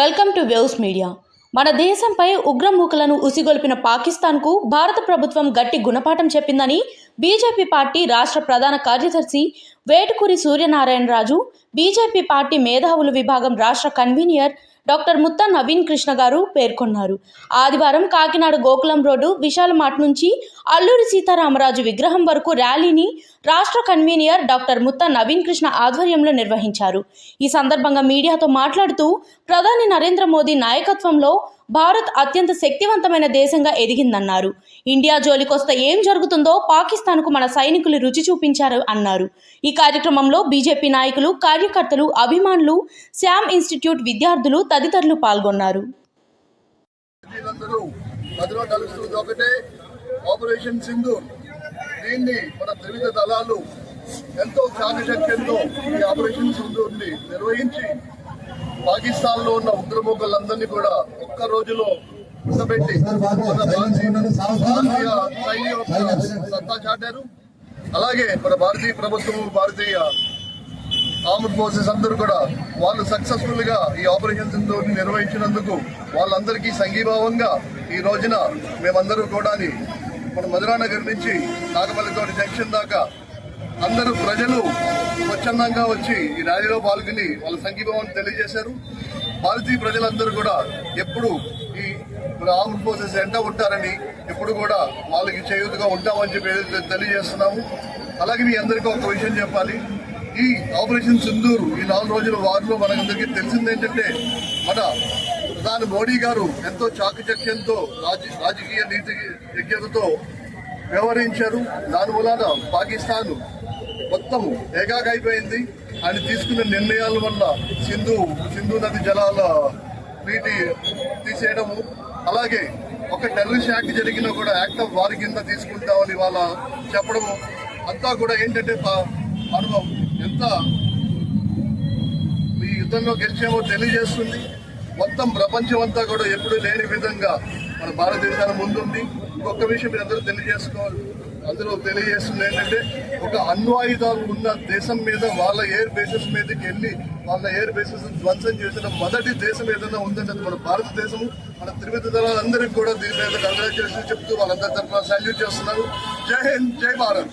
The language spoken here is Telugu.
Welcome to waves media. మన దేశంపై ఉగ్రమూకలను ఉసిగొల్పిన పాకిస్తాన్కు భారత ప్రభుత్వం గట్టి గుణపాఠం చెప్పిందని బీజేపీ పార్టీ రాష్ట్ర ప్రధాన కార్యదర్శి వేటుకూరి సూర్యనారాయణరాజు, బీజేపీ పార్టీ మేధావుల విభాగం రాష్ట్ర కన్వీనర్ డాక్టర్ ముత్తా నవీన్ కృష్ణ గారు పేర్కొన్నారు. ఆదివారం కాకినాడ గోకులం రోడ్డు విశాల మార్ట్ నుంచి అల్లూరి సీతారామరాజు విగ్రహం వరకు ర్యాలీని రాష్ట్ర కన్వీనర్ డాక్టర్ ముత్తా నవీన్ కృష్ణ ఆధ్వర్యంలో నిర్వహించారు. ఈ సందర్భంగా మీడియాతో మాట్లాడుతూ ప్రధాని నరేంద్ర మోదీ నాయకత్వంలో భారత్ అత్యంత శక్తివంతమైన దేశంగా ఎదిగిందన్నారు. ఇండియా జోలికొస్తే ఏం జరుగుతుందో పాకిస్తాన్కు మన సైనికులు రుచి చూపించారు అన్నారు. ఈ కార్యక్రమంలో బీజేపీ నాయకులు, కార్యకర్తలు, అభిమానులు, శ్యామ్ ఇన్స్టిట్యూట్ విద్యార్థులు తదితరులు పాల్గొన్నారు. ఆపరేషన్ సింధూర్ దీన్ని మన త్రివిధ దళాలు ఎంతో చాకచక్యంతో ఈ ఆపరేషన్ సింధూర్ ని నిర్వహించి పాకిస్తాన్ లో ఉన్న ఉగ్రమూకలందరినీ కూడా ఒక్క రోజులో ఉండబెట్టి మన భారతీయ సత్తా చాటారు. అలాగే మన భారతీయ ప్రభుత్వం, భారతీయ ఆర్మ్డ్ ఫోర్సెస్ అందరూ కూడా వాళ్ళు సక్సెస్ఫుల్ గా ఈ ఆపరేషన్ సింధూర్ ని నిర్వహించినందుకు వాళ్ళందరికీ సంఘీభావంగా ఈ రోజున మేమందరూ కూడా మన మధురానగర్ నుంచి నాగపల్లితోటి జంక్షన్ దాకా అందరూ ప్రజలు స్వచ్ఛందంగా వచ్చి ఈ ర్యాలీలో పాల్గొని వాళ్ళ సంఘీభావాన్ని తెలియజేశారు. భారతీయ ప్రజలందరూ కూడా ఎప్పుడు ఈ ఆర్మ్డ్ ఫోర్సెస్ వెంట ఉంటారని, ఎప్పుడు కూడా వాళ్ళకి చేయూతగా ఉంటామని చెప్పి తెలియజేస్తున్నాము. అలాగే మీ అందరికీ ఒక విషయం చెప్పాలి. ఈ ఆపరేషన్ సింధూర్ ఈ 4 రోజుల వారిలో మనందరికీ తెలిసింది ఏంటంటే, మన ప్రధాని మోడీ గారు ఎంతో చాకచక్యంతో రాజకీయ నీతి యజ్ఞతతో వ్యవహరించారు. దాని మూలాన పాకిస్తాన్ మొత్తం ఏకాకైపోయింది. ఆయన తీసుకున్న నిర్ణయాల వల్ల సింధు నది జలాల నీటి తీసేయడము, అలాగే ఒక టెర్రరిస్ట్ యాక్ట్ జరిగినా కూడా యాక్ట్ ఆఫ్ వార్ కింద తీసుకుంటామని వాళ్ళ చెప్పడము అంతా కూడా ఏంటంటే మనం ఎంత ఈ యుద్ధంలో గెలిచామో తెలియజేస్తుంది. మొత్తం ప్రపంచం అంతా కూడా ఎప్పుడు లేని విధంగా మన భారతదేశాల ముందుంది. ఇంకొక విషయం మీరు అందరూ తెలియజేస్తుంది ఏంటంటే, ఒక అణ్వాయుధాలు ఉన్న దేశం మీద వాళ్ళ ఎయిర్ బేసెస్ మీదకి వెళ్ళి వాళ్ళ ఎయిర్ బేసెస్ ధ్వంసం చేసిన మొదటి దేశం ఏదైనా ఉందంటే మన భారతదేశము. మన త్రివిధ దళాలందరికీ కూడా దీని మీద కంగ్రాచులేషన్ చెప్తూ వాళ్ళందరి తరఫున సాల్యూట్ చేస్తున్నారు. జై హింద్, జై భారత్.